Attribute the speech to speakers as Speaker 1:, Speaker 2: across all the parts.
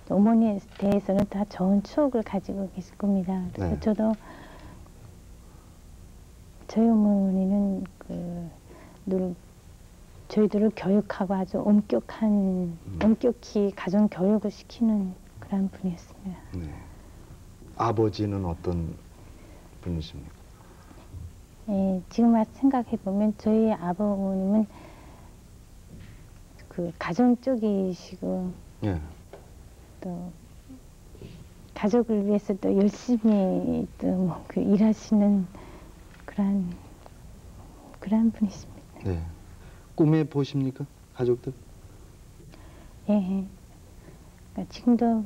Speaker 1: 어머니에 대해서는 다 좋은 추억을 가지고 계실 겁니다. 그래서
Speaker 2: 네.
Speaker 1: 저도 저희 어머니는 늘 저희들을 교육하고 아주 엄격히 가정 교육을 시키는 그런 분이었습니다.
Speaker 2: 네. 아버지는 어떤 분이십니까?
Speaker 1: 예, 지금 생각해 보면 저희 아버님은 가정적이시고
Speaker 2: 예.
Speaker 1: 또 가족을 위해서 또 열심히 또 일하시는 그런 분이십니다.
Speaker 2: 네. 꿈에 보십니까? 가족들?
Speaker 1: 예. 그러니까 지금도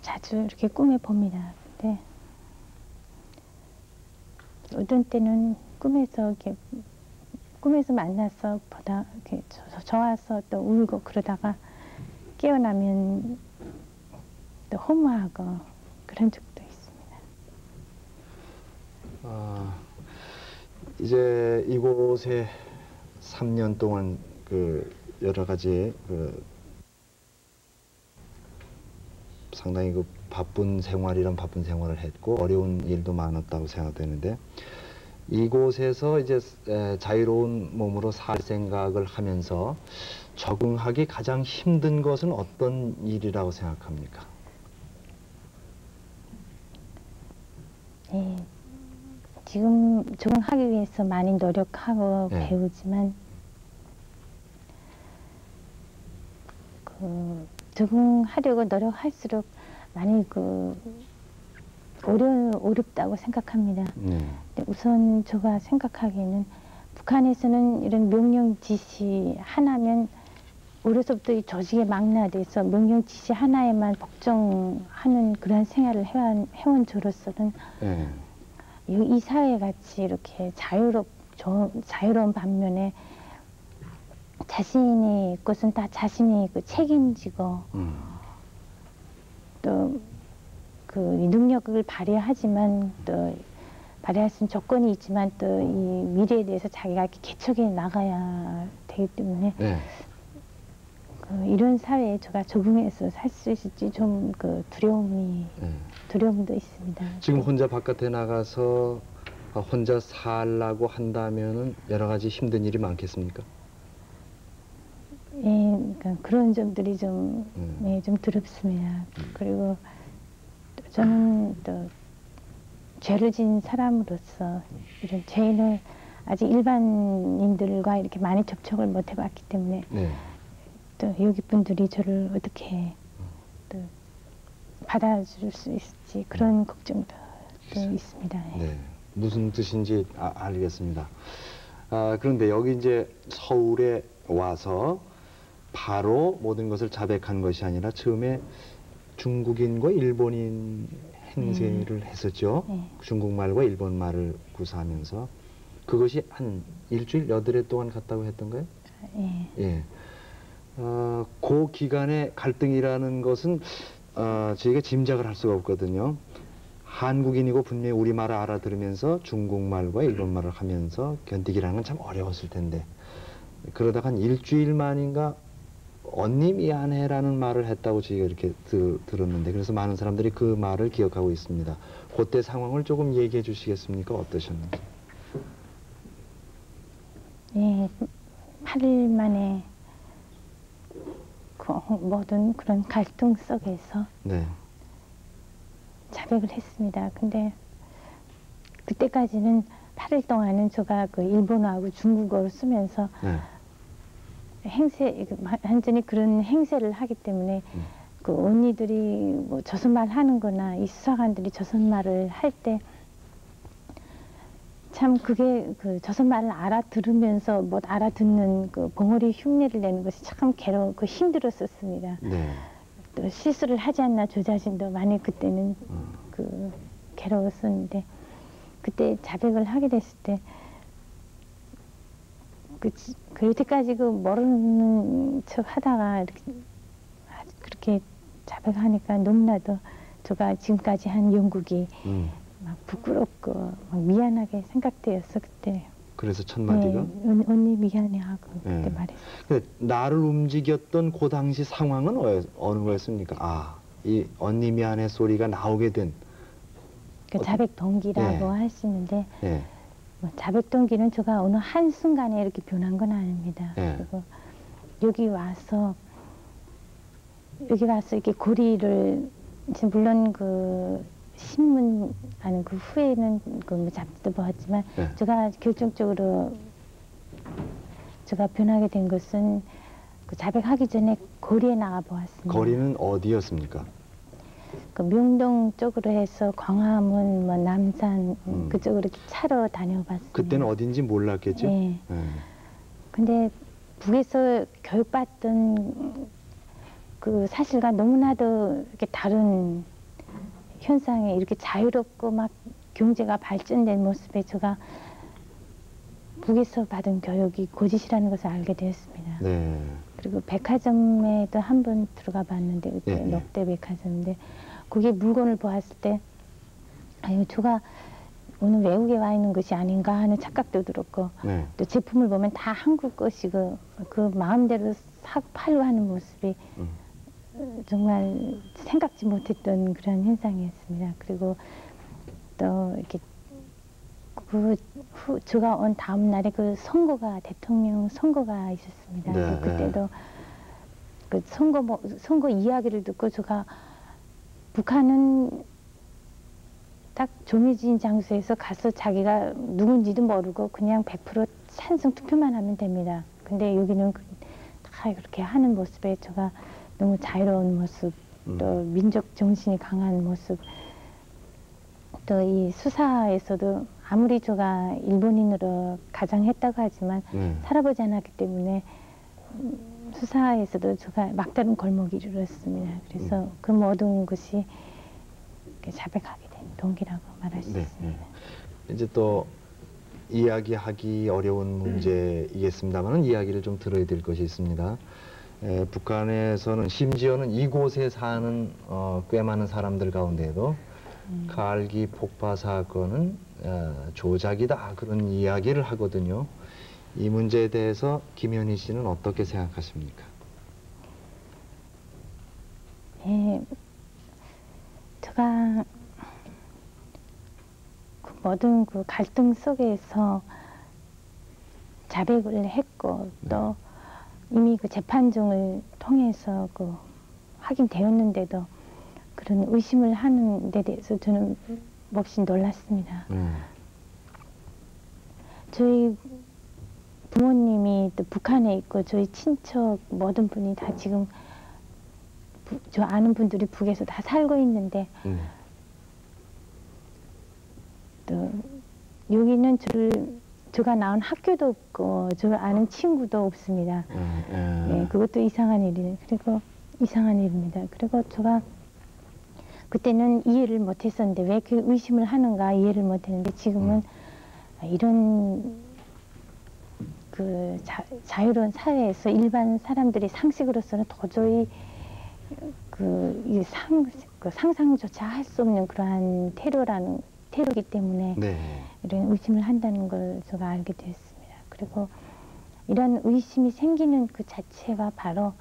Speaker 1: 자주 이렇게 꿈에 봅니다. 근데 어떤 때는 꿈에서 만나서 보다 이렇게 좋아서 또 울고 그러다가 깨어나면 또 허무하고 그런 적도 있습니다.
Speaker 2: 이제 이곳에 3년 동안 여러 가지 상당히 바쁜 생활을 했고 어려운 일도 많았다고 생각되는데 이곳에서 이제 자유로운 몸으로 살 생각을 하면서 적응하기 가장 힘든 것은 어떤 일이라고 생각합니까?
Speaker 1: 네, 지금 적응하기 위해서 많이 노력하고
Speaker 2: 네.
Speaker 1: 배우지만 적응하려고 노력할수록 많이 어렵다고 생각합니다. 우선 제가 생각하기에는 북한에서는 이런 명령 지시 하나면 어려서부터 이 조직에 망라돼서 명령 지시 하나에만 복종하는 그런 생활을 해온 저로서는 이 사회 같이 이렇게 자유로운 반면에 자신이 것은 다 자신이 책임지고 또 능력을 발휘하지만 또 발휘할 수 있는 조건이 있지만 또 이 미래에 대해서 자기가 이렇게 개척해 나가야 되기 때문에 이런 사회에 제가 적응해서 살 수 있을지 좀 두려움도 있습니다.
Speaker 2: 지금 혼자 바깥에 나가서 혼자 살라고 한다면은 여러 가지 힘든 일이 많겠습니까?
Speaker 1: 예, 그러니까 그런 점들이 좀 두렵습니다. 그리고 또 저는 또 죄를 지은 사람으로서 이런 죄인을 아직 일반인들과 이렇게 많이 접촉을 못 해봤기 때문에 또 여기 분들이 저를 어떻게 또 받아줄 수 있을지 그런 걱정도 있습니다.
Speaker 2: 네, 무슨 뜻인지 알겠습니다. 그런데 여기 이제 서울에 와서 바로 모든 것을 자백한 것이 아니라 처음에 중국인과 일본인 행세를 했었죠. 중국말과 일본말을 구사하면서 그것이 한 일주일, 8일 동안 갔다고 했던가요? 예. 그 기간의 갈등이라는 것은 저희가 짐작을 할 수가 없거든요. 한국인이고 분명히 우리말을 알아들으면서 중국말과 일본말을 하면서 견디기라는 건 참 어려웠을 텐데 그러다가 한 일주일 만인가 언니 미안해라는 말을 했다고 저희가 이렇게 들었는데 그래서 많은 사람들이 그 말을 기억하고 있습니다. 그때 상황을 조금 얘기해 주시겠습니까? 어떠셨는지?
Speaker 1: 예, 8일 만에 모든 그런 갈등 속에서 자백을 했습니다. 근데 그때까지는 8일 동안은 제가 일본어하고 중국어를 쓰면서 완전히 그런 행세를 하기 때문에 언니들이 조선말 하는 거나 이 수사관들이 조선말을 할 때 참 그게 조선말을 알아들으면서 못 알아듣는 벙어리 흉내를 내는 것이 참 힘들었었습니다. 또 실수를 하지 않나 저 자신도 많이 그때는 괴로웠었는데 그때 자백을 하게 됐을 때 여태까지 모르는 척 하다가 그렇게 자백하니까 너무나도 제가 지금까지 한 영국이 막 부끄럽고 막 미안하게 생각되었어 그때.
Speaker 2: 그래서 첫 마디가
Speaker 1: 언니 미안해 하고
Speaker 2: 네.
Speaker 1: 그렇게 말했어요.
Speaker 2: 근데 나를 움직였던 그 당시 상황은 어느 거였습니까? 아, 이 언니 미안해 소리가 나오게 된
Speaker 1: 그 자백 동기라고
Speaker 2: 네.
Speaker 1: 하시는데
Speaker 2: 예.
Speaker 1: 뭐 자백 동기는 제가 어느 한 순간에 이렇게 변한 건 아닙니다.
Speaker 2: 네.
Speaker 1: 그리고 여기 와서 이렇게 고리를 이제 물론 그 신문 아니 그 후에는 그뭐 잡지도 보았지만
Speaker 2: 네.
Speaker 1: 제가 결정적으로 제가 변하게 된 것은 그 자백하기 전에 거리에 나가 보았습니다.
Speaker 2: 거리는 어디였습니까?
Speaker 1: 그 명동 쪽으로 해서 광화문, 뭐 남산 그쪽으로 이렇게 차로 다녀봤습니다.
Speaker 2: 그때는 어딘지 몰랐겠죠?
Speaker 1: 네. 근데 북에서 교육받던 그 사실과 너무나도 이렇게 다른 현상에 이렇게 자유롭고 막 경제가 발전된 모습에 제가 북에서 받은 교육이 거짓이라는 것을 알게 되었습니다.
Speaker 2: 네.
Speaker 1: 그리고 백화점에도 한 번 들어가 봤는데 그때
Speaker 2: 네.
Speaker 1: 롯데 백화점인데 거기에 물건을 보았을 때 아유 제가 오늘 외국에 와 있는 것이 아닌가 하는 착각도 들었고
Speaker 2: 네.
Speaker 1: 또 제품을 보면 다 한국 것이고 그 마음대로 사고 팔고 하는 모습이 정말 생각지 못했던 그런 현상이었습니다. 그리고 또 이렇게 제가 온 다음 날에 그 선거가 대통령 선거가 있었습니다.
Speaker 2: 네,
Speaker 1: 그때도 그 선거 이야기를 듣고 제가 북한은 딱 정해진 장소에서 가서 자기가 누군지도 모르고 그냥 100% 찬성 투표만 하면 됩니다. 근데 여기는 다 그렇게 하는 모습에 제가 너무 자유로운 모습, 또 민족 정신이 강한 모습, 또 이 수사에서도 아무리 제가 일본인으로 가장했다고 하지만 살아보지 않았기 때문에 수사에서도 제가 막다른 골목이 이르렀습니다. 그래서 그 모든 것이 자백하게 된 동기라고 말할 수 있습니다.
Speaker 2: 이제 또 이야기하기 어려운 문제이겠습니다만 이야기를 좀 들어야 될 것이 있습니다. 북한에서는 심지어는 이곳에 사는 꽤 많은 사람들 가운데도 가을기 폭파 사건은 조작이다 그런 이야기를 하거든요. 이 문제에 대해서 김현희 씨는 어떻게 생각하십니까?
Speaker 1: 제가 그 모든 그 갈등 속에서 자백을 했고 또 이미 그 재판정을 통해서 그 확인되었는데도 그런 의심을 하는 데 대해서 저는 몹시 놀랐습니다. 저희 부모님이 또 북한에 있고 저희 친척 모든 분이 다 지금 저 아는 분들이 북에서 다 살고 있는데 또 여기는 제가 나온 학교도 없고 저 아는 친구도 없습니다. 네, 그것도 이상한 일이에요. 그리고 이상한 일입니다. 그리고 제가 그때는 이해를 못했었는데 왜 그 의심을 하는가 이해를 못했는데 지금은 이런 그 자유로운 사회에서 일반 사람들이 상식으로서는 도저히 그 상상조차 할 수 없는 그러한 테러이기 때문에 이런 의심을 한다는 걸 제가 알게 되었습니다. 그리고 이런 의심이 생기는 그 자체가 바로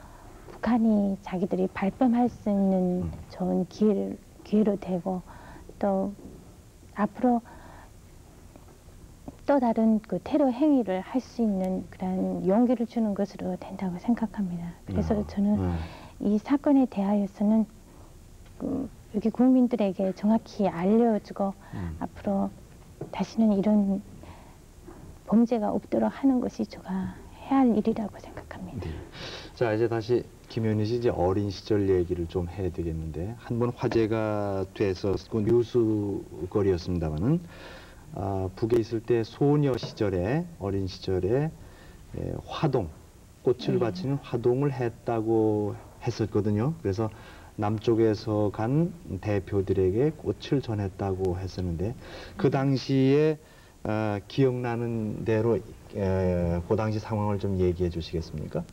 Speaker 1: 북한이 자기들이 발뺌할 수 있는 좋은 기회로 되고 또 앞으로 또 다른 그 테러 행위를 할 수 있는 그런 용기를 주는 것으로 된다고 생각합니다. 그래서 저는 이 사건에 대하여서는 여기 국민들에게 정확히 알려주고 앞으로 다시는 이런 범죄가 없도록 하는 것이 제가 해야 할 일이라고 생각합니다.
Speaker 2: 자, 이제 다시 김현희 씨 이제 어린 시절 얘기를 좀 해야 되겠는데 한 번 화제가 됐었고 뉴스거리였습니다만은 북에 있을 때 소녀 시절에 어린 시절에 화동 꽃을 바치는 화동을 했다고 했었거든요. 그래서 남쪽에서 간 대표들에게 꽃을 전했다고 했었는데 그 당시에 기억나는 대로 그 당시 상황을 좀 얘기해 주시겠습니까?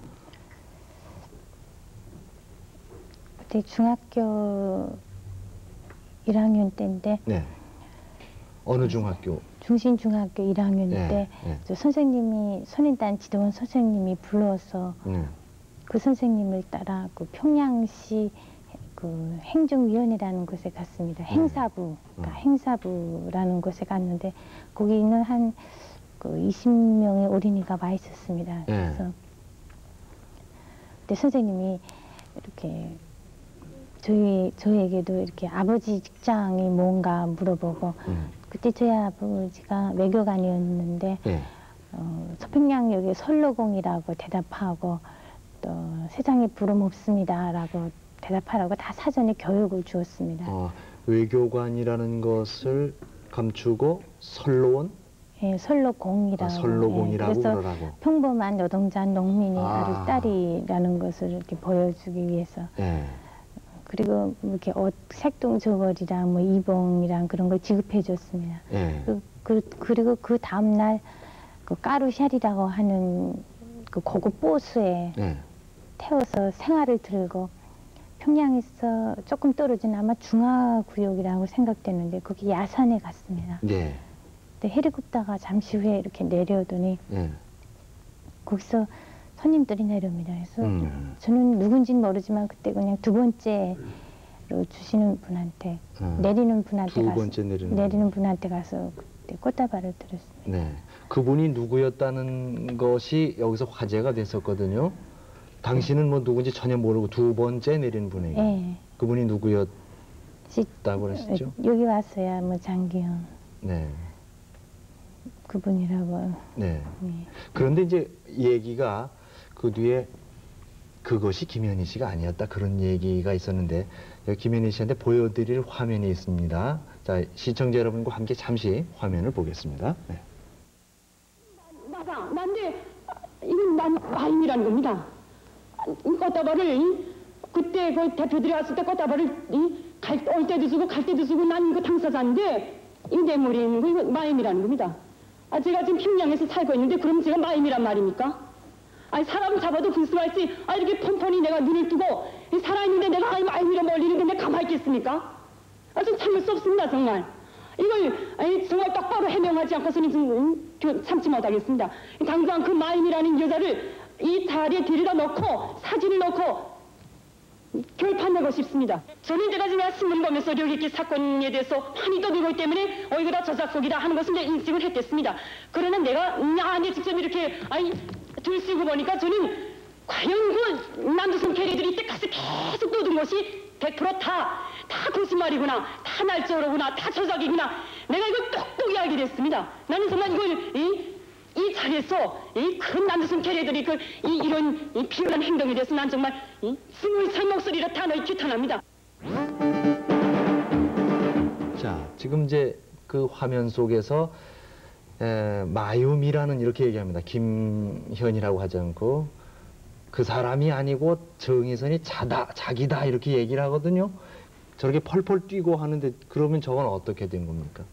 Speaker 1: 그때 중학교 1학년 때인데
Speaker 2: 네. 어느 중학교?
Speaker 1: 중신중학교 1학년 때 저 선생님이 선인단 지도원 선생님이 불러서 그 선생님을 따라 그 평양시 그 행정위원회라는 곳에 갔습니다. 행사부, 그러니까 행사부라는 곳에 갔는데 거기는 한 그 20명의 어린이가 와 있었습니다. 그래서 그때 선생님이 이렇게 저희에게도 이렇게 아버지 직장이 뭔가 물어보고 그때 저희 아버지가 외교관이었는데 서평양역에 선로공이라고 대답하고 또 세상에 부름 없습니다라고 대답하라고 다 사전에 교육을 주었습니다.
Speaker 2: 외교관이라는 것을 감추고 선로원?
Speaker 1: 예, 선로공이라고.
Speaker 2: 선로공이라고
Speaker 1: 그래서
Speaker 2: 그러라고.
Speaker 1: 평범한 노동자 농민이 아를 딸이라는 것을 이렇게 보여주기 위해서. 그리고 이렇게 옷 색동 저고리랑 뭐 이봉이랑 그런 걸 지급해 줬습니다. 그리고 그 다음 날 그 까루샤리라고 하는 그 고급 버스에 태워서 생활을 들고 평양에서 조금 떨어진 아마 중화구역이라고 생각되는데 거기 야산에 갔습니다. 근데 헬리콥터가 잠시 후에 이렇게 내려오더니 거기서 손님들이 내려옵니다. 그래서 저는 누군지는 모르지만 그때 그냥 두 번째로 주시는 분한테 내리는 분한테 가서 내리는 분한테 가서 그때 꽃다발을 드렸습니다.
Speaker 2: 그분이 누구였다는 것이 여기서 화제가 됐었거든요. 당신은 뭐 누군지 전혀 모르고 두 번째 내린 분에게 그분이 누구였다고 그러시죠?
Speaker 1: 여기 왔어야 뭐 장기영 그분이라고. 그런데
Speaker 2: 이제 얘기가 그 뒤에 그것이 김현희 씨가 아니었다 그런 얘기가 있었는데 김현희 씨한테 보여드릴 화면이 있습니다. 자, 시청자 여러분과 함께 잠시 화면을 보겠습니다.
Speaker 3: 난데 이건 난 마임이라는 겁니다. 꽃다발을 그때 그 대표들이 왔을 때 꽃다발을 올 때도 쓰고 갈 때도 쓰고 난 이거 당사자인데 이 뇌물이 있는 거 이거 마임이라는 겁니다. 제가 지금 평양에서 살고 있는데 그럼 제가 마임이란 말입니까? 사람 잡아도 불수할지 이렇게 폰폰히 내가 눈을 뜨고 살아있는데 내가 마임이라 멀리는데 내가 가만히 있겠습니까? 좀 참을 수 없습니다 정말. 이걸 정말 똑바로 해명하지 않고서는 참지 못하겠습니다. 당장 그 마임이라는 여자를 이 자리에 데려다 놓고 사진을 놓고 결판내고 싶습니다. 저는 제가 지금 신문 보면서 여기 사건에 대해서 많이 떠들고 있기 때문에 이거 다 저작곡이다 하는 것을 이제 인식을 했겠습니다. 그러나 내가 직접 이렇게 들쓰고 보니까 저는 과연 그 남조선 캐리들이 때까지 계속 떠든 것이 100% 다 거짓말이구나, 다 날조로구나, 다 저작이구나. 내가 이걸 똑똑히 알게 됐습니다. 나는 정말 이걸 이 자리에서 큰 남조선 캐리들이 이런 비열한 행동에 대해서 난 정말 스물살 목소리로 단호히 규탄합니다.
Speaker 2: 자, 지금 이제 그 화면 속에서 마유미라는 이렇게 얘기합니다. 김현이라고 하지 않고 그 사람이 아니고 정의선이 자기다 이렇게 얘기를 하거든요. 저렇게 펄펄 뛰고 하는데 그러면 저건 어떻게 된 겁니까?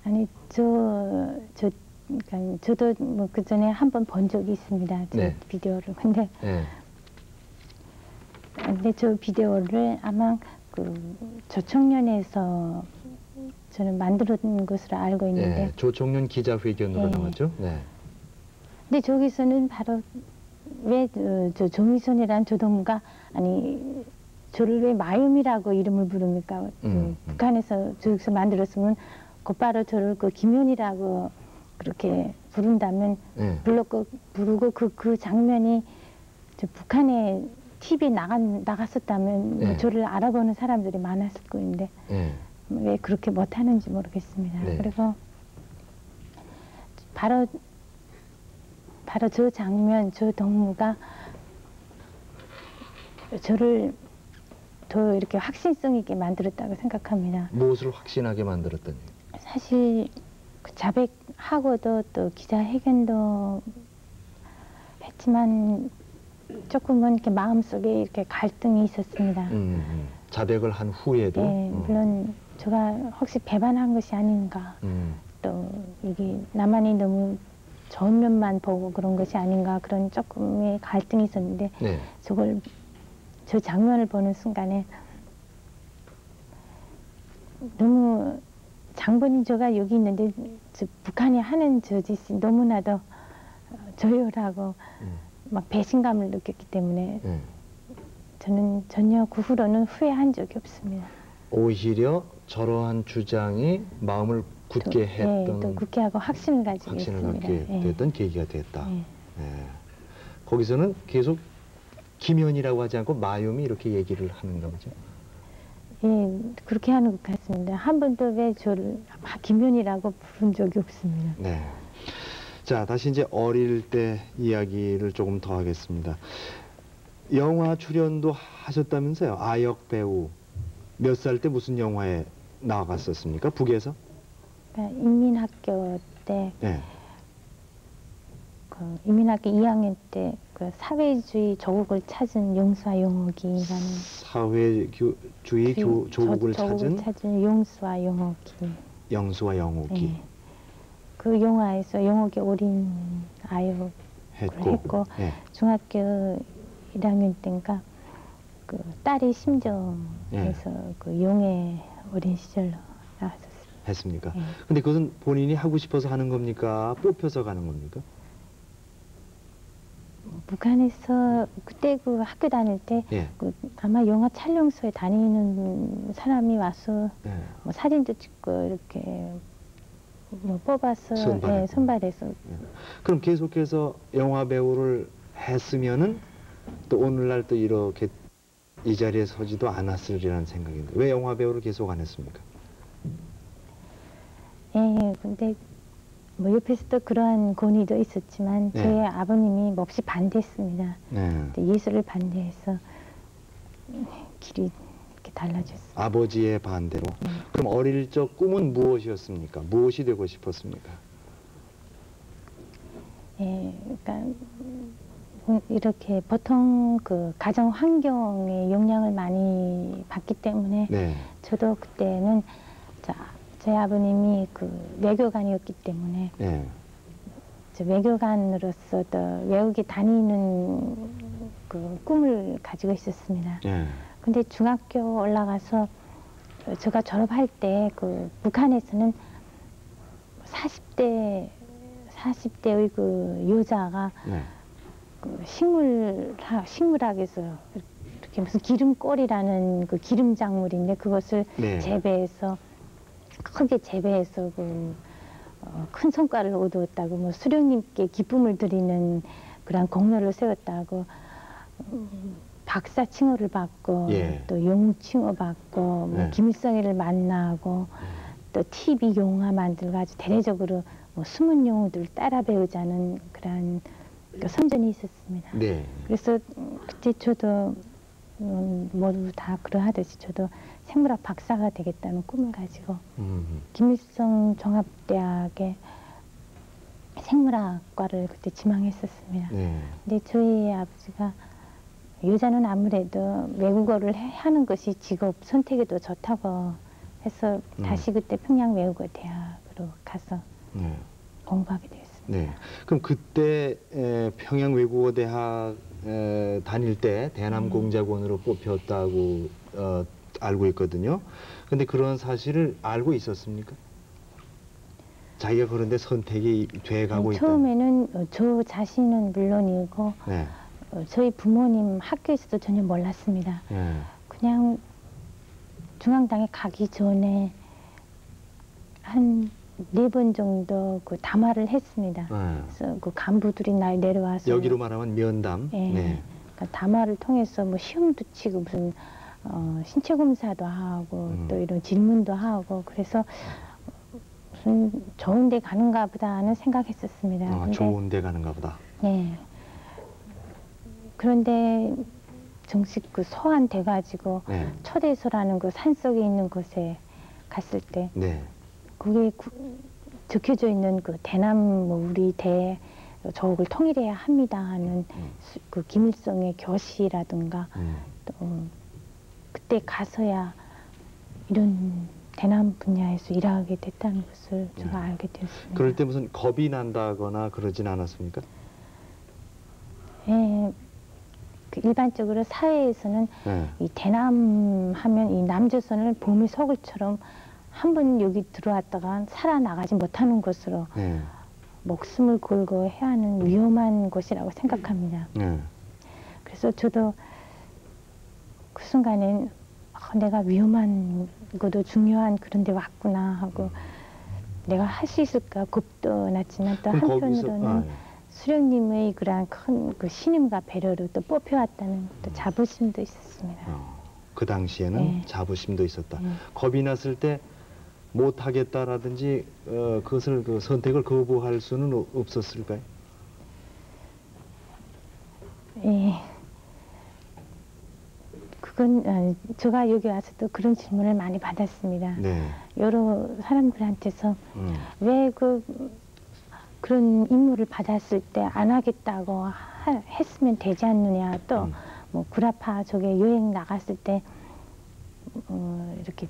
Speaker 1: 아니 그러니까 저도 뭐 그 전에 한번 본 적이 있습니다. 비디오를. 근데 저 비디오를 아마 그 조청년에서 저는 만들었는 것으로 알고 있는데
Speaker 2: 조청년 기자회견으로 나왔죠.
Speaker 1: 근데 저기서는 바로 왜 저 정의선이라는 조동무가 저를 왜 마음이라고 이름을 부릅니까? 북한에서 저기서 만들었으면 곧바로 저를 그 김현이라고 그렇게 부른다면 부르고 그 장면이 저 북한에 TV에 나갔었다면 저를 알아보는 사람들이 많았을 거인데 왜 그렇게 못하는지 모르겠습니다. 그리고 바로 저 장면, 저 동무가 저를 더 이렇게 확신성 있게 만들었다고 생각합니다.
Speaker 2: 무엇을 확신하게 만들었더니?
Speaker 1: 사실 그 자백하고도 또 기자회견도 했지만 조금은 이렇게 마음속에 이렇게 갈등이 있었습니다.
Speaker 2: 자백을 한 후에도?
Speaker 1: 물론 제가 혹시 배반한 것이 아닌가, 또 이게 나만이 너무 좋은 면만 보고 그런 것이 아닌가 그런 조금의 갈등이 있었는데 저 장면을 보는 순간에 너무 장본인 저가 여기 있는데 북한이 하는 저 짓이 너무나도 저열하고 막 배신감을 느꼈기 때문에 저는 전혀 그 후로는 후회한 적이 없습니다.
Speaker 2: 오히려 저러한 주장이 마음을 굳게 했던,
Speaker 1: 또 굳게 하고 확신을 가지게
Speaker 2: 확신을
Speaker 1: 했습니다.
Speaker 2: 갖게 됐던 계기가 됐다. 거기서는 계속 김현이라고 하지 않고 마요미 이렇게 얘기를 하는가 보죠?
Speaker 1: 예, 그렇게 하는 것 같습니다. 한 번도 왜 저를 김현이라고 부른 적이 없습니다.
Speaker 2: 네. 자, 다시 이제 어릴 때 이야기를 조금 더 하겠습니다. 영화 출연도 하셨다면서요? 아역 배우. 몇 살 때 무슨 영화에 나갔었습니까? 북에서?
Speaker 1: 그러니까 인민학교 때,
Speaker 2: 네.
Speaker 1: 그 인민학교 2학년 때 그 사회주의 조국을 찾은 용수와 용옥이라는
Speaker 2: 사회주의 조국을 찾은
Speaker 1: 용수와 용옥이.
Speaker 2: 영수와 영옥이.
Speaker 1: 네. 그 영화에서 용옥이 어린 아역을 했고
Speaker 2: 네.
Speaker 1: 중학교 1학년 때인가 그 딸이 심정에서 그 용의 어린 시절로 나왔었습니다.
Speaker 2: 했습니까? 근데 그것은 본인이 하고 싶어서 하는 겁니까? 뽑혀서 가는 겁니까?
Speaker 1: 북한에서 그때 그 학교 다닐 때 그 아마 영화 촬영소에 다니는 사람이 와서 뭐 사진도 찍고 이렇게 뭐 뽑아서 선발해서.
Speaker 2: 그럼 계속해서 영화 배우를 했으면은 또 오늘날 또 이렇게 이 자리에 서지도 않았으리라는 생각인데 왜 영화 배우를 계속 안 했습니까?
Speaker 1: 근데 뭐 옆에서도 그러한 권위도 있었지만 저희 아버님이 몹시 반대했습니다. 예술을 반대해서 길이 이렇게 달라졌습니다.
Speaker 2: 아버지의 반대로. 그럼 어릴 적 꿈은 무엇이었습니까? 무엇이 되고 싶었습니까?
Speaker 1: 그러니까 이렇게 보통 그 가정 환경의 영향을 많이 받기 때문에 저도 그때는 저희 아버님이 그 외교관이었기 때문에 외교관으로서 또 외국에 다니는 그 꿈을 가지고 있었습니다. 근데 중학교 올라가서 제가 졸업할 때 그 북한에서는 40대의 그 여자가 그 식물학에서 이렇게 무슨 기름꼴이라는 그 기름 작물인데 그것을 재배해서 크게 재배해서 큰 성과를 얻었다고 뭐 수령님께 기쁨을 드리는 그런 공로를 세웠다고 박사 칭호를 받고 또 영웅 칭호 받고 뭐 김일성이를 만나고 또 TV 영화 만들어가지고 대대적으로 뭐 숨은 영웅들 따라 배우자는 그런 선전이 있었습니다. 그래서 그때 저도 모두 다 그러하듯이 저도 생물학 박사가 되겠다는 꿈을 가지고 김일성 종합대학의 생물학과를 그때 지망했었습니다. 근데 저희 아버지가 여자는 아무래도 외국어를 하는 것이 직업 선택에도 좋다고 해서 다시 그때 평양 외국어대학으로 가서 공부하게 되었습니다.
Speaker 2: 그럼 그때 평양 외국어대학 다닐 때 대남공작원으로 뽑혔다고 알고 있거든요. 근데 그런 사실을 알고 있었습니까? 자기가 그런데 선택이 돼가고 있다.
Speaker 1: 처음에는 저 자신은 물론이고 저희 부모님 학교에서도 전혀 몰랐습니다. 그냥 중앙당에 가기 전에 한 4번 정도 그 담화를 했습니다. 그래서 그 간부들이 날 내려와서
Speaker 2: 여기로 말하면 면담.
Speaker 1: 그러니까 담화를 통해서 뭐 시험도 치고 무슨 신체 검사도 하고 또 이런 질문도 하고 그래서 무슨 좋은 데 가는가 보다 하는 생각했었습니다. 근데,
Speaker 2: 좋은 데 가는가 보다.
Speaker 1: 그런데 정식 그 소환돼 가지고 초대소라는 그 산속에 있는 곳에 갔을 때 거기에 적혀져 있는 그 대남 뭐 우리 대 조국을 통일해야 합니다 하는 그 김일성의 교시라든가 또 그때 가서야 이런 대남 분야에서 일하게 됐다는 것을 제가 알게 되었습니다.
Speaker 2: 그럴 때 무슨 겁이 난다거나 그러진 않았습니까?
Speaker 1: 그 일반적으로 사회에서는 이 대남 하면 이 남조선을 봄의 소굴처럼 한 번 여기 들어왔다가 살아나가지 못하는 곳으로
Speaker 2: 네.
Speaker 1: 목숨을 걸고 해야 하는 위험한 곳이라고 생각합니다.
Speaker 2: 네.
Speaker 1: 그래서 저도 그 순간엔 내가 위험한 것도 중요한 그런 데 왔구나 하고 내가 할 수 있을까 겁도 났지만 또
Speaker 2: 그럼
Speaker 1: 한편으로는
Speaker 2: 예.
Speaker 1: 수령님의 그러한 큰 그 신임과 배려로 또 뽑혀왔다는 또 자부심도 있었습니다.
Speaker 2: 그 당시에는
Speaker 1: 네.
Speaker 2: 자부심도 있었다.
Speaker 1: 네.
Speaker 2: 겁이 났을 때 못하겠다라든지 그것을 그 선택을 거부할 수는 없었을까요?
Speaker 1: 예. 그건 제가 여기 와서 또 그런 질문을 많이 받았습니다.
Speaker 2: 네.
Speaker 1: 여러 사람들한테서 왜 그런 임무를 받았을 때 안 하겠다고 했으면 되지 않느냐. 또 뭐 구라파 저게 여행 나갔을 때 이렇게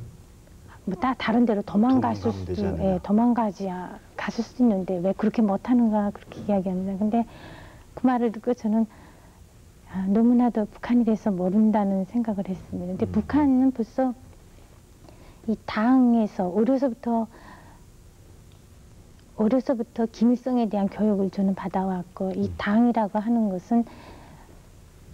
Speaker 1: 뭐 다른 데로 도망갔을 수도 갔을 수도 있는데 왜 그렇게 못하는가 그렇게 이야기합니다. 근데 그 말을 듣고 저는 너무나도 북한에 대해서 모른다는 생각을 했습니다. 근데 북한은 벌써 이 당에서 어려서부터 김일성에 대한 교육을 저는 받아왔고 이 당이라고 하는 것은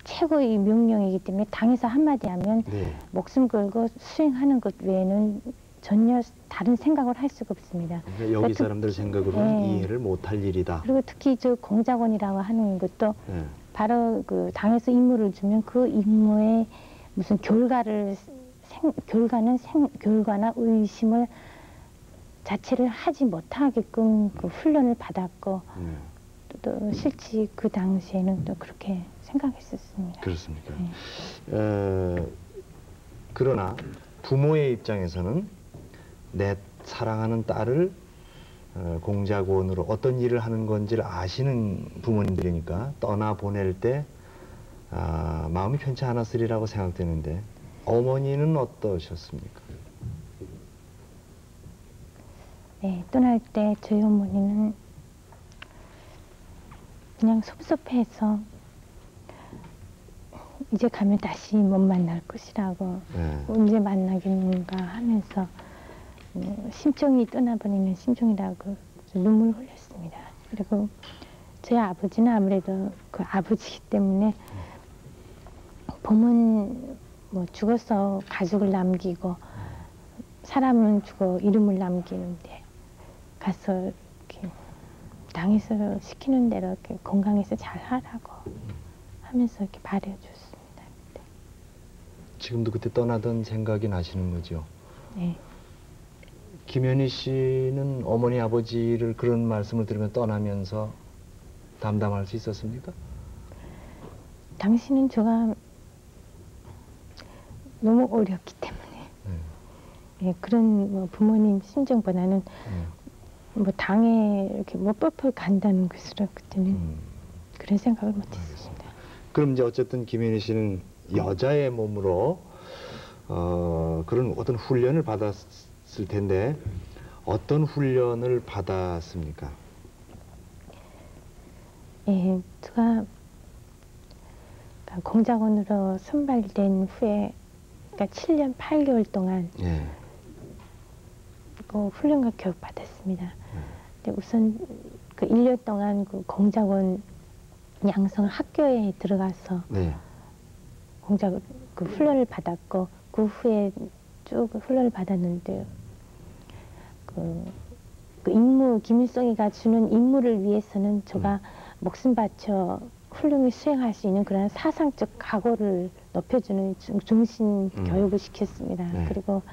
Speaker 1: 최고의 명령이기 때문에 당에서 한마디 하면
Speaker 2: 네. 목숨
Speaker 1: 걸고 수행하는 것 외에는 전혀 다른 생각을 할 수가 없습니다.
Speaker 2: 그러니까 여기 사람들 생각으로는
Speaker 1: 네.
Speaker 2: 이해를 못할 일이다.
Speaker 1: 그리고 특히 저 공작원이라고 하는 것도
Speaker 2: 네.
Speaker 1: 바로 그 당에서 임무를 주면 그 임무의 무슨 결과나 의심을 자체를 하지 못하게끔 그 훈련을 받았고 또 실제 그 당시에는 또 그렇게 생각했었습니다.
Speaker 2: 그렇습니까?
Speaker 1: 네.
Speaker 2: 그러나 부모의 입장에서는 내 사랑하는 딸을 공작원으로 어떤 일을 하는 건지를 아시는 부모님들이니까 떠나보낼 때 마음이 편치 않았으리라고 생각되는데 어머니는 어떠셨습니까?
Speaker 1: 네, 떠날 때 저희 어머니는 그냥 섭섭해서 이제 가면 다시 못 만날 것이라고 언제 만나겠는가 하면서 심정이 떠나버리는 심정이라고 눈물을 흘렸습니다. 그리고 저희 아버지는 아무래도 그 아버지이기 때문에 봄은 뭐 죽어서 가족을 남기고 사람은 죽어 이름을 남기는데 가서 이렇게 당에서 시키는 대로 이렇게 건강해서 잘 하라고 하면서 이렇게 말해줬습니다. 그때.
Speaker 2: 지금도 그때 떠나던 생각이 나시는 거죠?
Speaker 1: 네.
Speaker 2: 김현희 씨는 어머니 아버지를 그런 말씀을 들으면 떠나면서 담담할 수 있었습니까?
Speaker 1: 당시는 제가 너무 어렸기 때문에 예, 그런 뭐 부모님 심정보다는 뭐 당에 이렇게 뭐 뻘뻘 간다는 것으로 그때는 그런 생각을 못했습니다.
Speaker 2: 그럼 이제 어쨌든 김현희 씨는 여자의 몸으로 그런 어떤 훈련을 받았을 텐데 어떤 훈련을 받았습니까?
Speaker 1: 예, 제가 공작원으로 선발된 후에 그러니까 7년 8개월 동안
Speaker 2: 예.
Speaker 1: 그 훈련과 교육 받았습니다. 근데 우선 그 1년 동안 그 공작원 양성 학교에 들어가서
Speaker 2: 네.
Speaker 1: 공작 그 훈련을 받았고 그 후에 쭉 훈련을 받았는데 그 임무 김일성이가 주는 임무를 위해서는 제가 목숨 바쳐 훌륭히 수행할 수 있는 그런 사상적 각오를 높여주는 중심 교육을 시켰습니다.
Speaker 2: 네.
Speaker 1: 그리고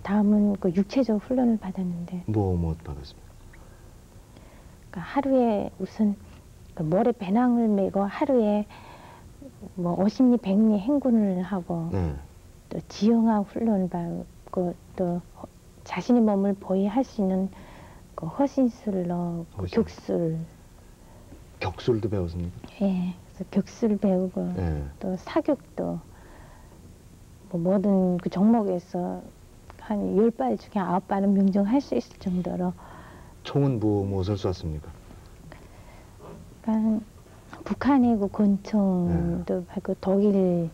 Speaker 1: 다음은 그 육체적 훈련을 받았는데
Speaker 2: 뭐 받았습니까?
Speaker 1: 그러니까 하루에 우선 그 모래 배낭을 메고 하루에 뭐 50리 100리 행군을 하고 또 지형화 훈련을 받고 또 자신의 몸을 보호할 수 있는 그 허신술로
Speaker 2: 격술도 배웠습니까?
Speaker 1: 예, 그래서 격술 배우고 또 사격도 뭐 모든 그 종목에서 한 10발 중에 9발은 명중할 수 있을 정도로.
Speaker 2: 총은 무엇을 쐈습니까?
Speaker 1: 그러니까 북한의 그 권총도 하고 독일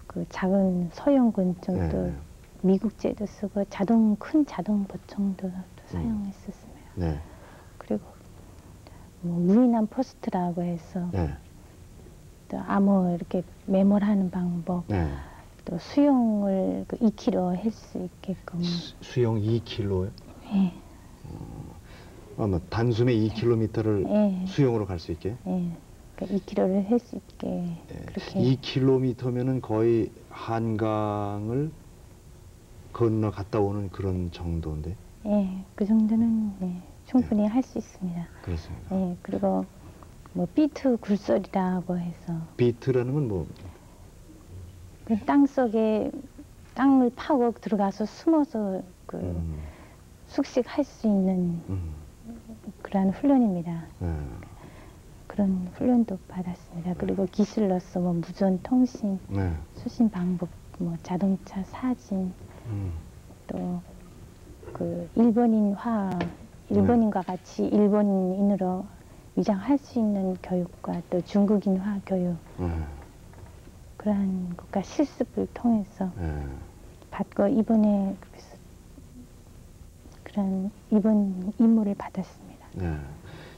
Speaker 1: 그 작은 소형 권총도 미국제도 쓰고 큰 자동 보청도 사용했었습니다.
Speaker 2: 네.
Speaker 1: 그리고 뭐 무인함 포스트라고 해서
Speaker 2: 네.
Speaker 1: 또 암호 이렇게 메모하는 방법,
Speaker 2: 네.
Speaker 1: 또 수용을 2kg 할 수 있게끔.
Speaker 2: 수용 2kg요?
Speaker 1: 예.
Speaker 2: 뭐 단숨에 2km를
Speaker 1: 예.
Speaker 2: 수용으로 갈 수 있게?
Speaker 1: 예. 그러니까 2kg를 할 수 있게
Speaker 2: 예.
Speaker 1: 그렇게.
Speaker 2: 2km면은 거의 한강을 건너 갔다 오는 그런 정도인데.
Speaker 1: 예. 그 정도는 예, 충분히 할 수 있습니다.
Speaker 2: 그렇습니다.
Speaker 1: 예. 그리고 뭐 비트 굴소리라고 해서
Speaker 2: 비트라는 건 뭐?
Speaker 1: 그 땅속에 땅을 파고 들어가서 숨어서 숙식할 수 있는 그러한 훈련입니다. 그런 훈련도 받았습니다. 그리고 기술로서 뭐 무전 통신,
Speaker 2: 네.
Speaker 1: 수신 방법, 뭐 자동차 사진, 또 그 일본인과 같이 일본인으로 위장할 수 있는 교육과 또 중국인화 교육, 그러한 국가 실습을 통해서 받고 이번에 그래서 그런 이번 임무를 받았습니다.
Speaker 2: 네.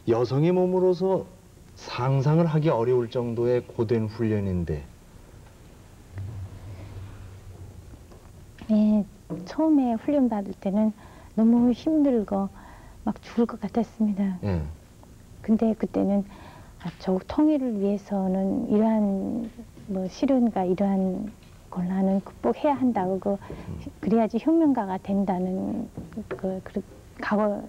Speaker 2: 여성의 몸으로서 상상을 하기 어려울 정도의 고된 훈련인데.
Speaker 1: 네, 처음에 훈련 받을 때는 너무 힘들고 막 죽을 것 같았습니다.
Speaker 2: 네.
Speaker 1: 근데 그때는 조국 통일을 위해서는 이러한 뭐 시련과 이러한 곤란을 극복해야 한다고 그래야지 혁명가가 된다는 각오,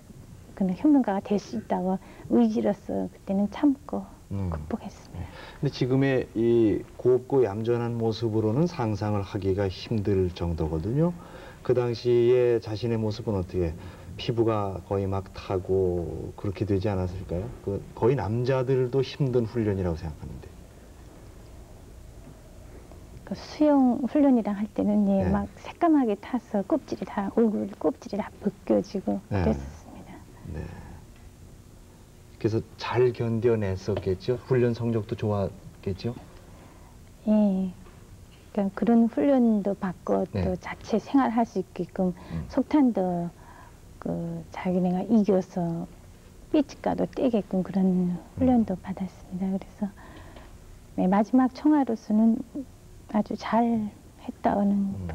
Speaker 1: 그런 혁명가가 될 수 있다고 의지로서 그때는 참고 극복했습니다.
Speaker 2: 근데 지금의 이 곱고 얌전한 모습으로는 상상을 하기가 힘들 정도거든요. 그 당시에 자신의 모습은 어떻게, 피부가 거의 막 타고 그렇게 되지 않았을까요? 거의 남자들도 힘든 훈련이라고 생각하는데.
Speaker 1: 그 수영 훈련이랑 할 때는 예,
Speaker 2: 네.
Speaker 1: 막 새까맣게 타서 얼굴 껍질이 다 벗겨지고
Speaker 2: 네.
Speaker 1: 그랬었습니다.
Speaker 2: 네. 그래서 잘 견뎌냈었겠죠? 훈련 성적도 좋았겠죠?
Speaker 1: 예. 그러니까 그런 훈련도 받고
Speaker 2: 네.
Speaker 1: 또 자체 생활할 수 있게끔 석탄도 자기네가 이겨서 삐치가도 떼게끔 그런 훈련도 받았습니다. 그래서 네, 마지막 총알로서는 아주 잘 했다는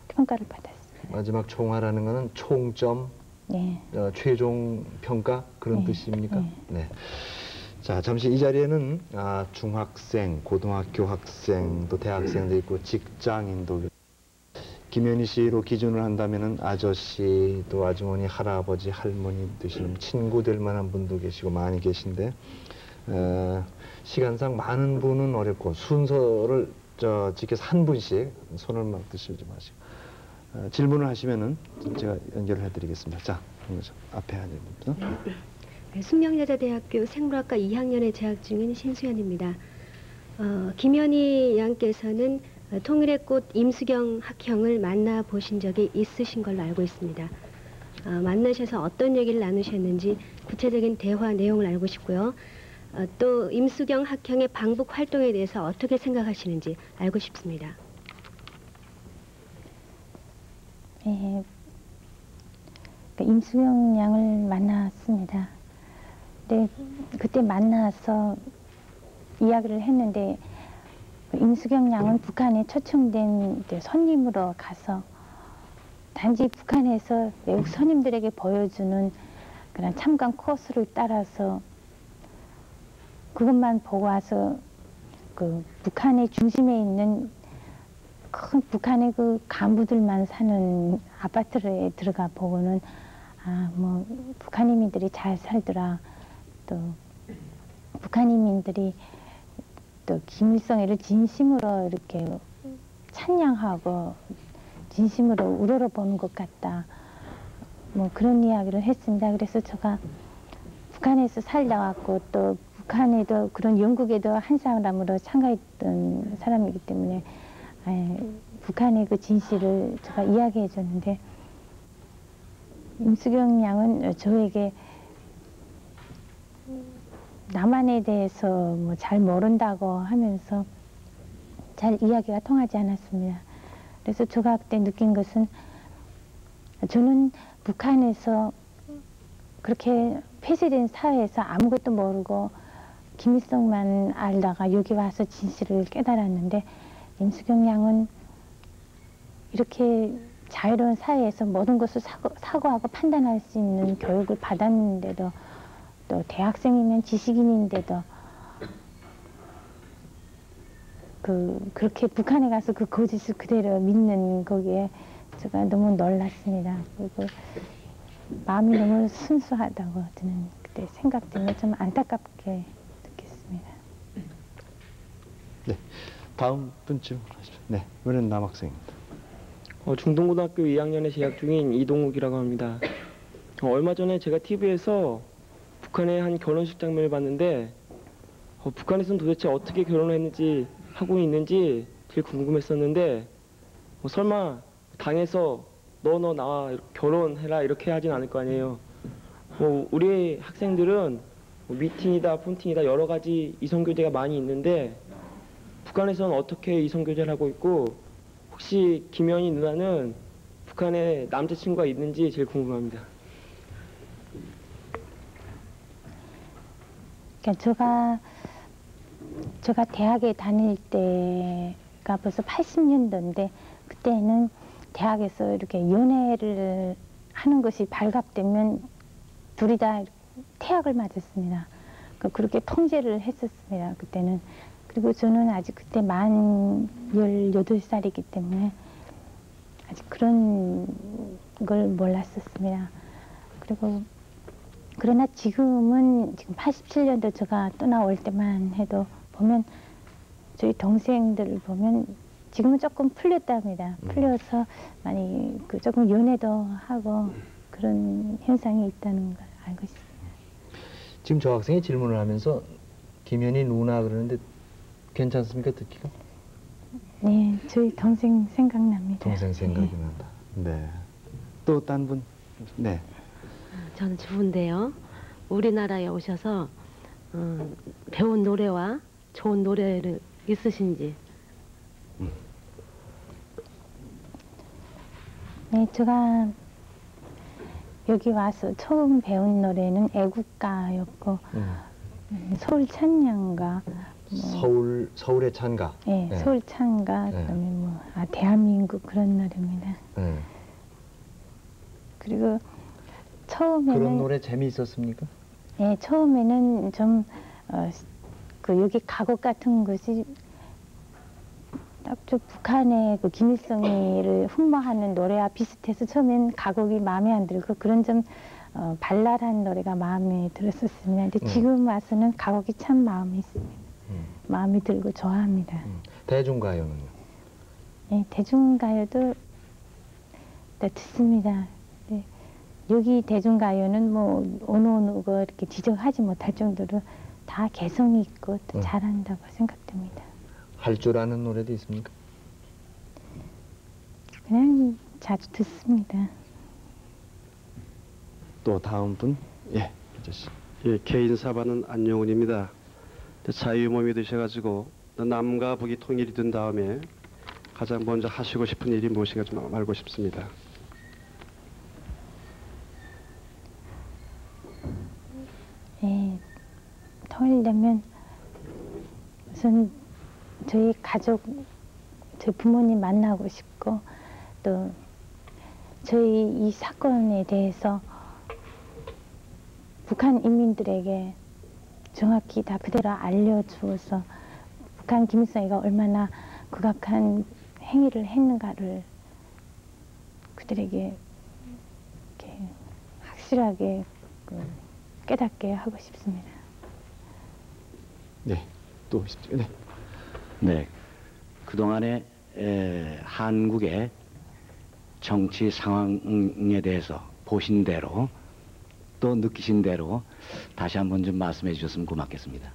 Speaker 1: 평가를 받았습니다.
Speaker 2: 마지막 총알하는 거는 총점,
Speaker 1: 네.
Speaker 2: 최종 평가 그런
Speaker 1: 네.
Speaker 2: 뜻입니까?
Speaker 1: 네.
Speaker 2: 네. 자, 잠시 이 자리에는 중학생, 고등학교 학생, 또 대학생도 있고 직장인도, 김현희 씨로 기준을 한다면은 아저씨, 또 아주머니, 할아버지, 할머니 되시는 친구 될 만한 분도 계시고 많이 계신데, 시간상 많은 분은 어렵고 순서를 지켜서 한 분씩 손을 막 드시지 마시고 질문을 하시면은 제가 연결을 해드리겠습니다. 자, 앞에 하는 분부터.
Speaker 4: 숙명여자대학교 생물학과 2학년에 재학 중인 신수연입니다. 김현희 양께서는 통일의 꽃 임수경 학형을 만나보신 적이 있으신 걸로 알고 있습니다. 만나셔서 어떤 얘기를 나누셨는지 구체적인 대화 내용을 알고 싶고요. 또 임수경 학형의 방북 활동에 대해서 어떻게 생각하시는지 알고 싶습니다.
Speaker 1: 네. 임수경 양을 만났습니다. 근데 그때 만나서 이야기를 했는데 임수경 양은 북한에 초청된 손님으로 가서 단지 북한에서 외국 손님들에게 보여주는 그런 참관 코스를 따라서 그것만 보고 와서 북한의 중심에 있는 큰 북한의 간부들만 사는 아파트에 들어가 보고는 뭐 북한 인민들이 잘 살더라. 또 북한 인민들이 또 김일성이를 진심으로 이렇게 찬양하고 진심으로 우러러보는 것 같다. 뭐 그런 이야기를 했습니다. 그래서 제가 북한에서 살다 왔고 또 북한에도 그런 영국에도 한 사람으로 참가했던 사람이기 때문에 북한의 그 진실을 제가 이야기해 줬는데 임수경 양은 저에게 남한에 대해서 뭐 잘 모른다고 하면서 잘 이야기가 통하지 않았습니다. 그래서 제가 그때 느낀 것은 저는 북한에서 그렇게 폐쇄된 사회에서 아무것도 모르고 김일성만 알다가 여기 와서 진실을 깨달았는데 임수경 양은 이렇게 자유로운 사회에서 모든 것을 사고하고 판단할 수 있는 교육을 받았는데도 또 대학생이면 지식인인데도 그렇게 북한에 가서 그 거짓을 그대로 믿는 거기에 제가 너무 놀랐습니다. 그리고 마음이 너무 순수하다고 저는 그때 생각 때문에 좀 안타깝게 느꼈습니다.
Speaker 2: 네, 다음 분쯤 하시죠. 네, 이번엔 남학생입니다.
Speaker 5: 중동고등학교 2학년에 재학 중인 이동욱이라고 합니다. 얼마 전에 제가 TV에서 북한의 한 결혼식 장면을 봤는데 북한에서는 도대체 어떻게 결혼을 했는지 하고 있는지 제일 궁금했었는데 설마 당에서 너 나와 결혼해라 이렇게 하진 않을 거 아니에요. 우리 학생들은 미팅이다 폰팅이다 여러 가지 이성교제가 많이 있는데 북한에서는 어떻게 이성교제를 하고 있고 혹시 김연희 누나는 북한에 남자친구가 있는지 제일 궁금합니다.
Speaker 1: 그러니까 제가 대학에 다닐 때가 벌써 80년도인데 그때는 대학에서 이렇게 연애를 하는 것이 발각되면 둘이 다 태학을 맞았습니다. 그렇게 통제를 했었습니다. 그때는. 그리고 저는 아직 그때 만 18살이기 때문에 아직 그런 걸 몰랐었습니다. 그리고 그러나 지금 87년도 제가 떠나올 때만 해도 보면 저희 동생들을 보면 지금은 조금 풀렸답니다. 풀려서 많이 조금 연애도 하고 그런 현상이 있다는 걸 알고 있습니다.
Speaker 2: 지금 저 학생이 질문을 하면서 김연희 누나 그러는데 괜찮습니까 듣기가?
Speaker 1: 네, 저희 동생 생각납니다.
Speaker 2: 동생 생각이 난다. 네. 또 딴 분? 네.
Speaker 6: 저는 주부인데요. 우리나라에 오셔서 배운 노래와 좋은 노래를 있으신지.
Speaker 1: 네, 제가 여기 와서 처음 배운 노래는 애국가였고 서울 찬양가
Speaker 2: 서울의 찬가.
Speaker 1: 네,
Speaker 2: 네.
Speaker 1: 서울 찬가
Speaker 2: 네.
Speaker 1: 그다음에 대한민국 그런 노래입니다.
Speaker 2: 네.
Speaker 1: 그리고 처음에는
Speaker 2: 그런 노래 재미있었습니까?
Speaker 1: 네, 처음에는 좀 여기 가곡 같은 것이 딱 좀 북한의 김일성이를 흠모하는 노래와 비슷해서 처음엔 가곡이 마음에 안 들고 그런 좀 발랄한 노래가 마음에 들었었습니다. 근데 지금 와서는 가곡이 참 마음에 있습니다. 마음에 들고 좋아합니다.
Speaker 2: 대중가요는요?
Speaker 1: 네, 대중가요도 듣습니다. 네, 여기 대중가요는 어느 이렇게 지적하지 못할 정도로 다 개성이 있고 또 잘한다고 생각됩니다.
Speaker 2: 할 줄 아는 노래도 있습니까?
Speaker 1: 그냥 자주 듣습니다.
Speaker 2: 또 다음 분? 예, 아저씨.
Speaker 7: 예, 개인 사반은 안용훈입니다. 자유몸이 되셔가지고 남과 북이 통일이 된 다음에 가장 먼저 하시고 싶은 일이 무엇인가 좀 알고 싶습니다.
Speaker 1: 예, 통일되면 우선 저희 가족, 저희 부모님 만나고 싶고 또 저희 이 사건에 대해서 북한 인민들에게 정확히 다 그대로 알려주어서 북한 김일성이가 얼마나 극악한 행위를 했는가를 그들에게 이렇게 확실하게 깨닫게 하고 싶습니다.
Speaker 2: 네, 또 있습니까? 네.
Speaker 8: 네, 그동안에 한국의 정치 상황에 대해서 보신 대로 또 느끼신 대로 다시 한번 좀 말씀해 주셨으면 고맙겠습니다.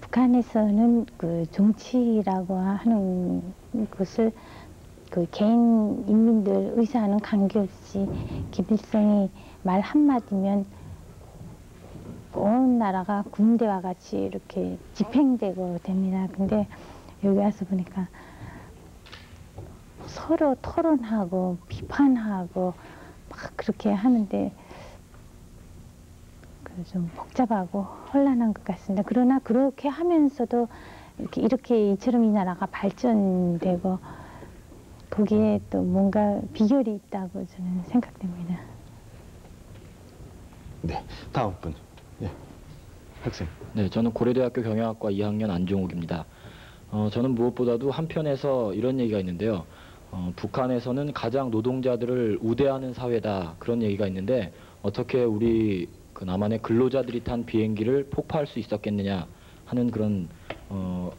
Speaker 1: 북한에서는 정치라고 하는 것을 개인 인민들 의사와는 관계없이 김일성이 말 한마디면 온 나라가 군대와 같이 이렇게 집행되고 됩니다. 근데 여기 와서 보니까 서로 토론하고 비판하고 막 그렇게 하는데 좀 복잡하고 혼란한 것 같습니다. 그러나 그렇게 하면서도 이렇게 이처럼 이 나라가 발전되고 거기에 또 뭔가 비결이 있다고 저는 생각됩니다.
Speaker 2: 네, 다음 분. 예, 학생.
Speaker 9: 네, 저는 고려대학교 경영학과 2학년 안종욱입니다. 저는 무엇보다도 한편에서 이런 얘기가 있는데요. 북한에서는 가장 노동자들을 우대하는 사회다, 그런 얘기가 있는데 어떻게 우리 그 남한의 근로자들이 탄 비행기를 폭파할 수 있었겠느냐 하는 그런 좀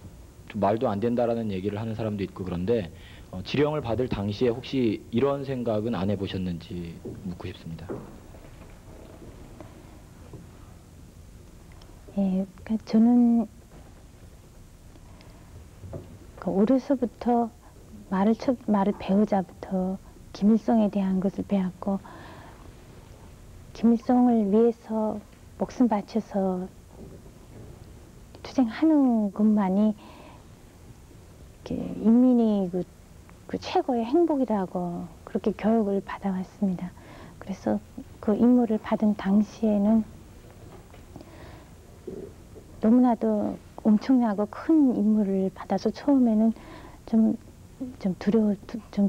Speaker 9: 말도 안 된다라는 얘기를 하는 사람도 있고, 그런데 지령을 받을 당시에 혹시 이런 생각은 안 해보셨는지 묻고 싶습니다.
Speaker 1: 예, 그러니까 저는 어려서부터 말을 배우자부터 김일성에 대한 것을 배웠고, 김일성을 위해서 목숨 바쳐서 투쟁하는 것만이 인민이 그 최고의 행복이라고 그렇게 교육을 받아왔습니다. 그래서 그 임무를 받은 당시에는 너무나도 엄청나고 큰 임무를 받아서 처음에는 좀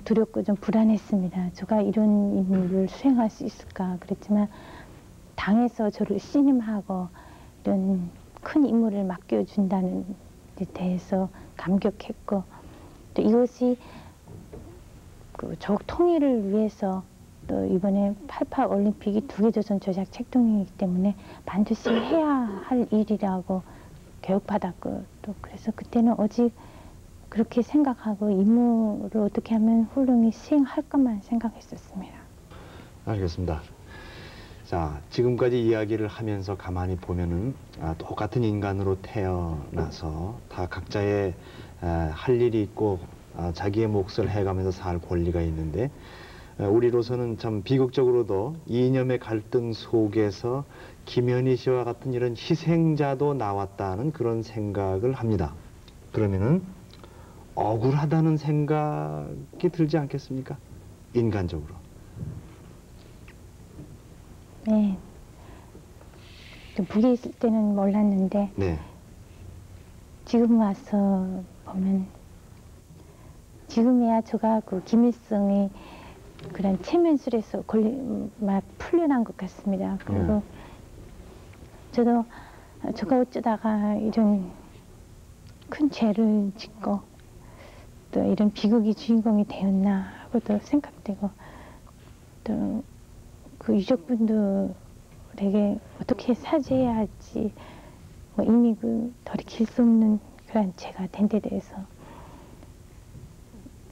Speaker 1: 두렵고 좀 불안했습니다. 제가 이런 임무를 수행할 수 있을까 그랬지만, 당에서 저를 신임하고 이런 큰 임무를 맡겨준다는 데 대해서 감격했고, 또 이것이 그 조국 통일을 위해서, 또 이번에 88 올림픽이 두개조선 조작 책동이기 때문에 반드시 해야 할 일이라고 교육받았고, 또 그래서 그때는 오직 그렇게 생각하고 임무를 어떻게 하면 훌륭히 수행할 것만 생각했었습니다.
Speaker 2: 알겠습니다. 자, 지금까지 이야기를 하면서 가만히 보면은 똑같은 인간으로 태어나서 다 각자의 할 일이 있고 자기의 몫을 해가면서 살 권리가 있는데, 우리로서는 참 비극적으로도 이념의 갈등 속에서 김현희 씨와 같은 이런 희생자도 나왔다는 그런 생각을 합니다. 그러면은 억울하다는 생각이 들지 않겠습니까? 인간적으로.
Speaker 1: 네. 북에 있을 때는 몰랐는데,
Speaker 2: 네.
Speaker 1: 지금 와서 보면 지금이야 제가 그 김일성이 그런 체면술에서 막 풀려난 것 같습니다. 그리고 저도 제가 어쩌다가 이런 큰 죄를 짓고 또 이런 비극의 주인공이 되었나 하고도 생각되고, 또 그 유족분들에게 어떻게 사죄해야 할지 이미 돌이킬 수 없는 그런 죄가 된 데 대해서,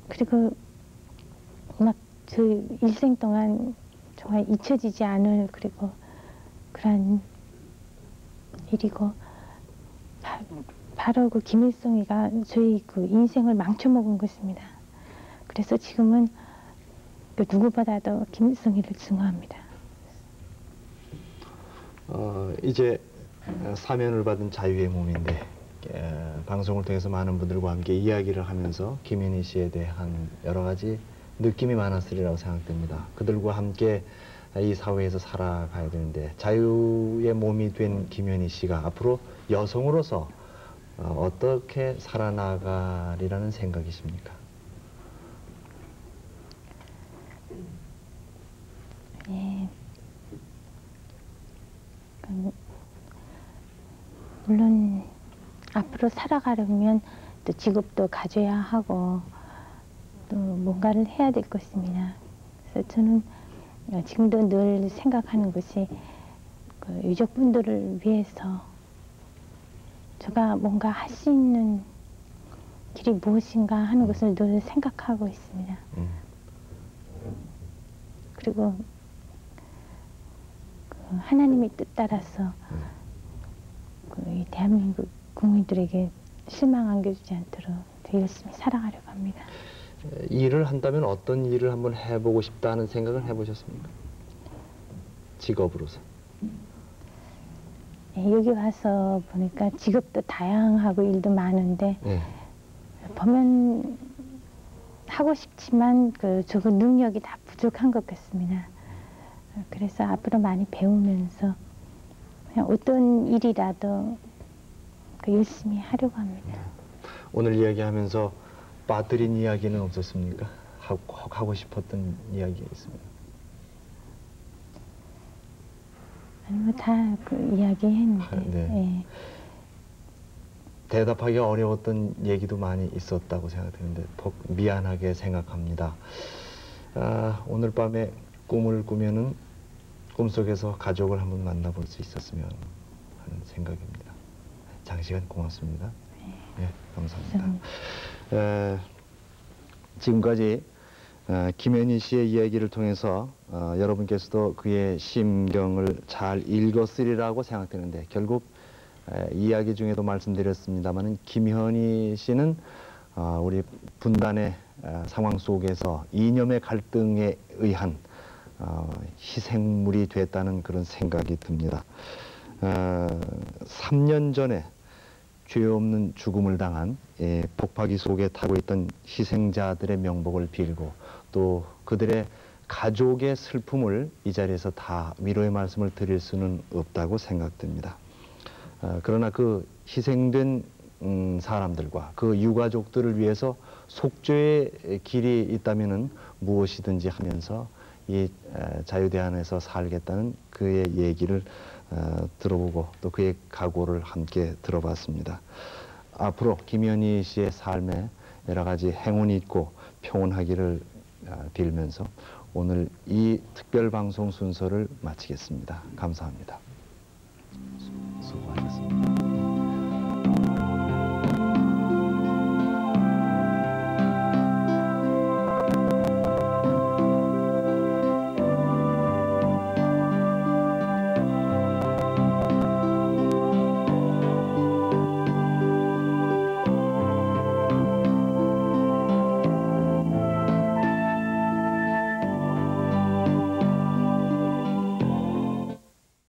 Speaker 1: 그리고 막 저 일생 동안 정말 잊혀지지 않을 그리고 그런 일이고, 바로 그 김일성이가 저희 그 인생을 망쳐먹은 것입니다. 그래서 지금은 누구보다도 김일성이를 증오합니다.
Speaker 2: 이제 사면을 받은 자유의 몸인데, 방송을 통해서 많은 분들과 함께 이야기를 하면서 김현희 씨에 대한 여러 가지 느낌이 많았으리라고 생각됩니다. 그들과 함께 이 사회에서 살아가야 되는데, 자유의 몸이 된 김현희 씨가 앞으로 여성으로서 어떻게 살아나가리라는 생각이십니까?
Speaker 1: 예. 물론 앞으로 살아가려면 또 직업도 가져야 하고 또 뭔가를 해야 될 것입니다. 그래서 저는 지금도 늘 생각하는 것이 그 유족분들을 위해서 제가 뭔가 할 수 있는 길이 무엇인가 하는 것을 늘 생각하고 있습니다. 그리고 그 하나님의 뜻 따라서 이 대한민국 국민들에게 실망 안겨주지 않도록 더 열심히 살아가려고 합니다.
Speaker 2: 일을 한다면 어떤 일을 한번 해보고 싶다는 생각을 해보셨습니까? 직업으로서.
Speaker 1: 여기 와서 보니까 직업도 다양하고 일도 많은데 보면 하고 싶지만 그 능력이 다 부족한 것 같습니다. 그래서 앞으로 많이 배우면서 그냥 어떤 일이라도 열심히 하려고 합니다.
Speaker 2: 오늘 이야기하면서 빠뜨린 이야기는 없었습니까? 하고 싶었던 이야기가 있습니다.
Speaker 1: 아니 뭐 다 이야기했는데.
Speaker 2: 네. 대답하기가 어려웠던 얘기도 많이 있었다고 생각되는데 미안하게 생각합니다. 오늘 밤에 꿈을 꾸면은 꿈속에서 가족을 한번 만나볼 수 있었으면 하는 생각입니다. 장시간 고맙습니다. 네, 감사합니다. 지금까지 김현희 씨의 이야기를 통해서 여러분께서도 그의 심경을 잘 읽었으리라고 생각되는데 결국 이야기 중에도 말씀드렸습니다만 김현희 씨는 우리 분단의 상황 속에서 이념의 갈등에 의한 희생물이 됐다는 그런 생각이 듭니다. 3년 전에 죄 없는 죽음을 당한 폭파기 속에 타고 있던 희생자들의 명복을 빌고 또 그들의 가족의 슬픔을 이 자리에서 다 위로의 말씀을 드릴 수는 없다고 생각됩니다. 그러나 그 희생된 사람들과 그 유가족들을 위해서 속죄의 길이 있다면은 무엇이든지 하면서 이 자유대안에서 살겠다는 그의 얘기를 들어보고 또 그의 각오를 함께 들어봤습니다. 앞으로 김현희 씨의 삶에 여러 가지 행운이 있고 평온하기를 빌면서 오늘 이 특별 방송 순서를 마치겠습니다. 감사합니다. 수고하셨습니다.